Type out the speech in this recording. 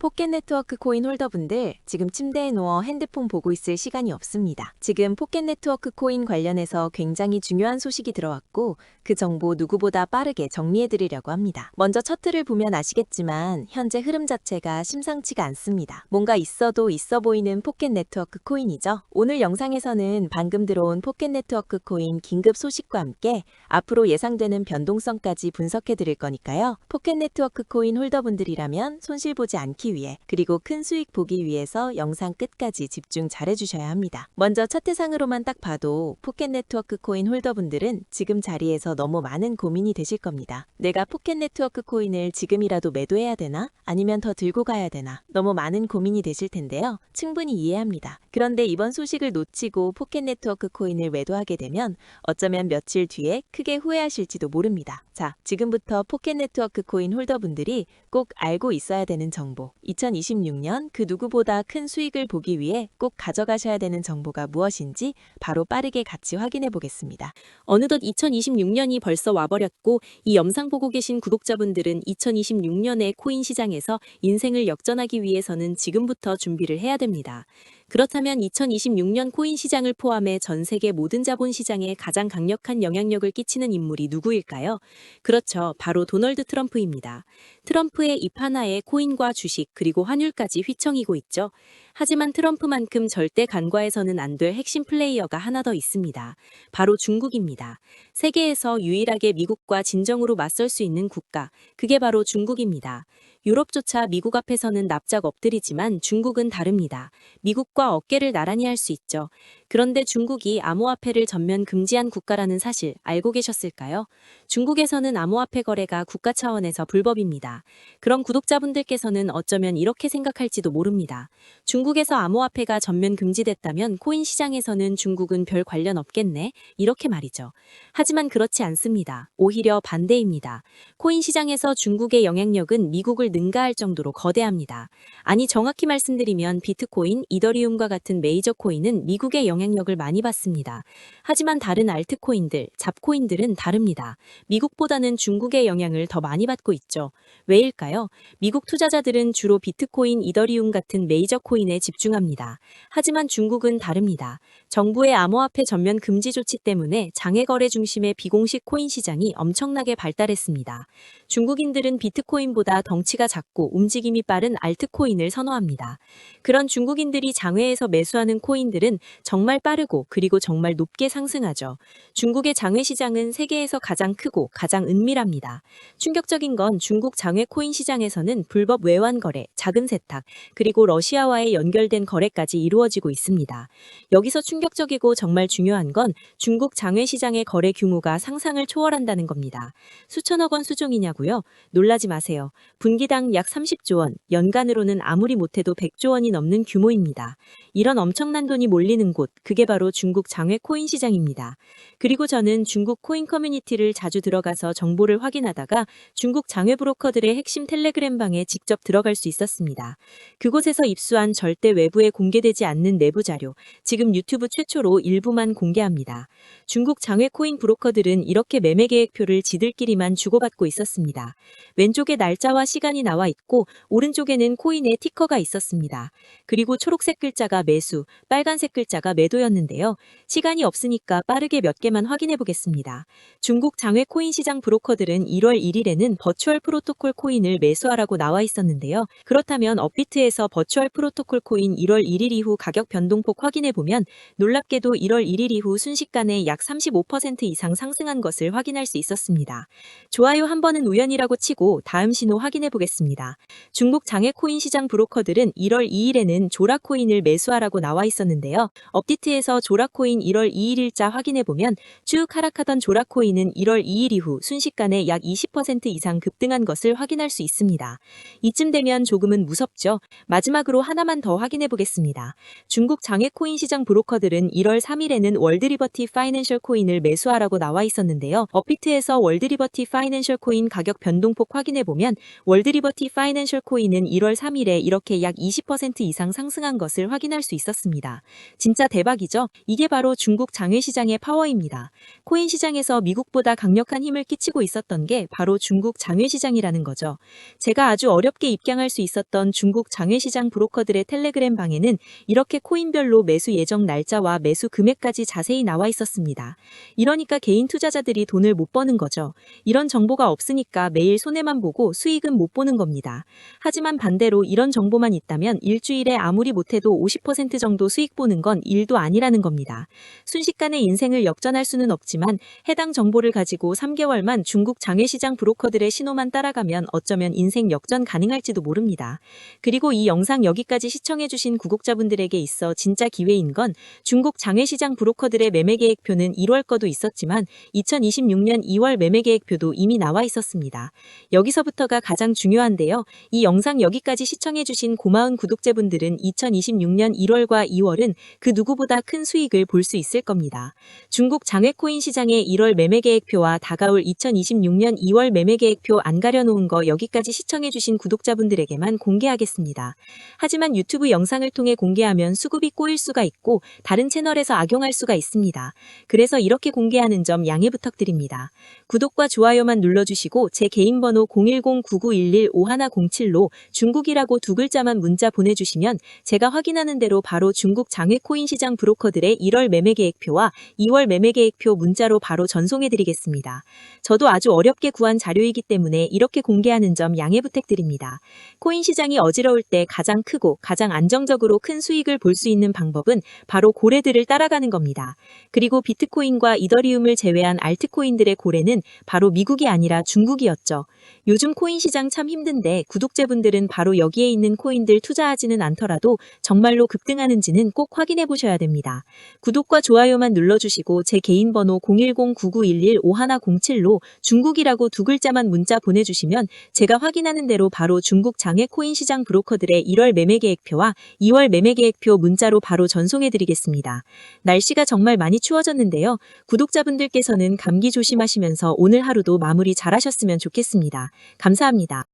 포켓네트워크 코인 홀더분들, 지금 침대에 누워 핸드폰 보고 있을 시간이 없습니다. 지금 포켓네트워크 코인 관련해서 굉장히 중요한 소식이 들어왔고 그 정보 누구보다 빠르게 정리해드리려고 합니다. 먼저 차트를 보면 아시겠지만 현재 흐름 자체가 심상치가 않습니다. 뭔가 있어도 있어 보이는 포켓네트워크 코인이죠. 오늘 영상에서는 방금 들어온 포켓네트워크 코인 긴급 소식과 함께 앞으로 예상되는 변동성까지 분석해드릴 거니까요. 포켓네트워크 코인 홀더분들이라면 손실보지 않기 위해 그리고 큰 수익 보기 위해서 영상 끝까지 집중 잘해주셔야 합니다. 먼저 차트상으로만 딱 봐도 포켓네트워크 코인 홀더분들은 지금 자리에서 너무 많은 고민이 되실 겁니다. 내가 포켓네트워크 코인을 지금이라도 매도해야 되나? 아니면 더 들고 가야 되나? 너무 많은 고민이 되실 텐데요. 충분히 이해합니다. 그런데 이번 소식을 놓치고 포켓네트워크 코인을 매도하게 되면 어쩌면 며칠 뒤에 크게 후회하실지도 모릅니다. 자, 지금부터 포켓네트워크 코인 홀더분들이 꼭 알고 있어야 되는 정보, 2026년 그 누구보다 큰 수익을 보기 위해 꼭 가져가셔야 되는 정보가 무엇인지 바로 빠르게 같이 확인해 보겠습니다. 어느덧 2026년이 벌써 와버렸고 이 영상 보고 계신 구독자분들은 2026년의 코인 시장에서 인생을 역전하기 위해서는 지금부터 준비를 해야 됩니다. 그렇다면 2026년 코인 시장을 포함해 전 세계 모든 자본 시장에 가장 강력한 영향력을 끼치는 인물이 누구일까요? 그렇죠. 바로 도널드 트럼프입니다. 트럼프의 입 하나에 코인과 주식 그리고 환율까지 휘청이고 있죠. 하지만 트럼프만큼 절대 간과해서는 안 될 핵심 플레이어가 하나 더 있습니다. 바로 중국입니다. 세계에서 유일하게 미국과 진정으로 맞설 수 있는 국가, 그게 바로 중국입니다. 유럽조차 미국 앞에서는 납작 엎드리지만 중국은 다릅니다. 미국과 어깨를 나란히 할 수 있죠. 그런데 중국이 암호화폐를 전면 금지한 국가라는 사실 알고 계셨을까요? 중국에서는 암호화폐 거래가 국가 차원에서 불법입니다. 그럼 구독자분들께서는 어쩌면 이렇게 생각할지도 모릅니다. 중국에서 암호화폐가 전면 금지됐다면 코인 시장에서는 중국은 별 관련 없겠네? 이렇게 말이죠. 하지만 그렇지 않습니다. 오히려 반대입니다. 코인 시장에서 중국의 영향력은 미국을 능가할 정도로 거대합니다. 아니 정확히 말씀드리면 비트코인, 이더리움과 같은 메이저 코인은 미국의 영향력을 많이 받습니다. 하지만 다른 알트코인들, 잡코인들은 다릅니다. 미국보다는 중국의 영향을 더 많이 받고 있죠. 왜일까요? 미국 투자자들은 주로 비트코인, 이더리움 같은 메이저 코인에 집중합니다. 하지만 중국은 다릅니다. 정부의 암호화폐 전면 금지 조치 때문에 장외 거래 중심의 비공식 코인 시장이 엄청나게 발달했습니다. 중국인들은 비트코인보다 덩치가 작고 움직임이 빠른 알트코인을 선호합니다. 그런 중국인들이 장외에서 매수하는 코인들은 정말 빠르고 그리고 정말 높게 상승하죠. 중국의 장외 시장은 세계에서 가장 크고 가장 은밀합니다. 충격적인 건 중국 장외 코인 시장에서는 불법 외환 거래, 자금 세탁, 그리고 러시아와의 연결된 거래까지 이루어지고 있습니다. 여기서 충격적이고 정말 중요한 건 중국 장외 시장의 거래 규모가 상상을 초월한다는 겁니다. 수천억 원 수준이냐고요? 놀라지 마세요. 분기당 약 30조 원, 연간으로는 아무리 못해도 100조 원이 넘는 규모입니다. 이런 엄청난 돈이 몰리는 곳, 그게 바로 중국 장외 코인 시장입니다. 그리고 저는 중국 코인 커뮤니티를 자주 들어가서 정보를 확인하다가 중국 장외 브로커들의 핵심 텔레그램 방에 직접 들어갈 수 있었습니다. 그곳에서 입수한 절대 외부에 공개되지 않는 내부 자료, 지금 유튜브 최초로 일부만 공개합니다. 중국 장외 코인 브로커들은 이렇게 매매 계획표를 지들끼리만 주고받고 있었습니다. 왼쪽에 날짜와 시간이 나와 있고 오른쪽에는 코인의 티커가 있었습니다. 그리고 초록색 글자가 매수, 빨간색 글자가 매도였는데요. 시간이 없으니까 빠르게 몇 개만 확인해 보겠습니다. 중국 장외 코인 시장 브로커들은 1월 1일에는 버추얼 프로토콜 코인을 매수하라고 나와 있었는데요. 그렇다면 업비트에서 버추얼 프로토콜 코인 1월 1일 이후 가격 변동폭 확인해 보면 놀랍게도 1월 1일 이후 순식간에 약 35% 이상 상승한 것을 확인할 수 있었습니다. 좋아요 한 번은 우연이라고 치고 다음 신호 확인해 보겠습니다. 중국 장외 코인 시장 브로커들은 1월 2일에는 조라 코인을 매수하라고 나와 있었는데요. 업비트에서 조라 코인 1월 2일 일자 확인해 보면 쭉 하락하던 조라 코인은 1월 2일 이후 순식간에 약 20% 이상 급등한 것을 확인할 수 있습니다. 이쯤 되면 조금은 무섭죠. 마지막으로 하나만 더 확인해 보겠습니다. 중국 장외 코인 시장 브로커들은 1월 3일에는 월드리버티 파이낸셜 코인을 매수하라고 나와 있었는데요. 업비트에서 월드리버티 파이낸셜 코인 가격 변동폭 확인해 보면 월드리버티 파이낸셜 코인은 1월 3일에 이렇게 약 20% 이상 상승한 것을 확인할 수 있었습니다. 진짜 대박이죠. 이게 바로 중국 장외시장의 파워입니다. 코인 시장에서 미국보다 강력한 힘을 끼치고 있었던 게 바로 중국 장외시장이라는 거죠. 제가 아주 어렵게 입장할 수 있었던 중국 장외시장 브로커들의 텔레그램 방에는 이렇게 코인별로 매수 예정 날짜와 매수 금액까지 자세히 나와 있었습니다. 이러니까 개인 투자자들이 돈을 못 버는 거죠. 이런 정보가 없으니까 매일 손해만 보고 수익은 못 보는 겁니다. 하지만 반대로 이런 정보만 있다면 일주일에 아무리 못해도 50% 정도 수익 보는 건 일도 아니라는 겁니다. 순식간에 인생을 역전할 수는 없지만 해당 정보를 가지고 3개월만 중국 장외시장 브로커들의 신호만 따라가면 어쩌면 인생 역전 가능할지도 모릅니다. 그리고 이 영상 여기까지 시청해주신 구독자분들에게 있어 진짜 기회인 건 중국 장외시장 브로커들의 매매계획표는 1월 거도 있었지만 2026년 2월 매매계획표도 이미 나와 있었습니다. 여기서부터가 가장 중요한데요. 이 영상 여기까지 시청해주신 고마운 구독자분들은 2026년 1월과 2월은 그 누구보다 큰 수익을 볼 수 있을 겁니다. 중국 장외코인 시장의 1월 매매계획표와 다가올 2026년 2월 매매계획표 안 가려놓은 거 여기까지 시청해주신 구독자분들에게만 공개하겠습니다. 하지만 유튜브 영상을 통해 공개하면 수급이 꼬일 수가 있고 다른 채널에서 악용할 수가 있습니다. 그래서 이렇게 공개하는 점 양해 부탁드립니다. 구독과 좋아요만 눌러주시고 제 개인 번호 010-9911-5107로 중국이라고 두 글자만 문자 보내주시면 제가 확인하는 대로 바로 중국 장외코인 시장 브로커들의 1월 매매계획표와 2월 매매계획표 문자로 바로 전송해드리겠습니다. 저도 아주 어렵게 구한 자료이기 때문에 이렇게 공개하는 점 양해 부탁드립니다. 코인 시장이 어지러울 때 가장 크고 가장 안정적으로 큰 수익을 볼 수 있는 방법은 바로 고래들을 따라가는 겁니다. 그리고 비트코인과 이더리움을 제외한 알트코인들의 고래는 바로 미국이 아니라 중국이었죠. 요즘 코인 시장 참 힘든데 구독자분들은 바로 여기에 있는 코인들 투자하지는 않더라도 정말로 급등하는지는 꼭 확인해 보셔야 됩니다. 구독과 좋아요만 눌러주시고 제 개인 번호 010-9911-5107로 중국이라고 두 글자만 문자 보내주시면 제가 확인하는 대로 바로 중국 장외 코인 시장 브로커들의 1월 매매계획표와 2월 매매계획표 문자로 바로 전송해드리겠습니다. 날씨가 정말 많이 추워졌는데요. 구독자분들께서는 감기 조심하시면서 오늘 하루도 마무리 잘하셨으면 좋겠습니다. 감사합니다.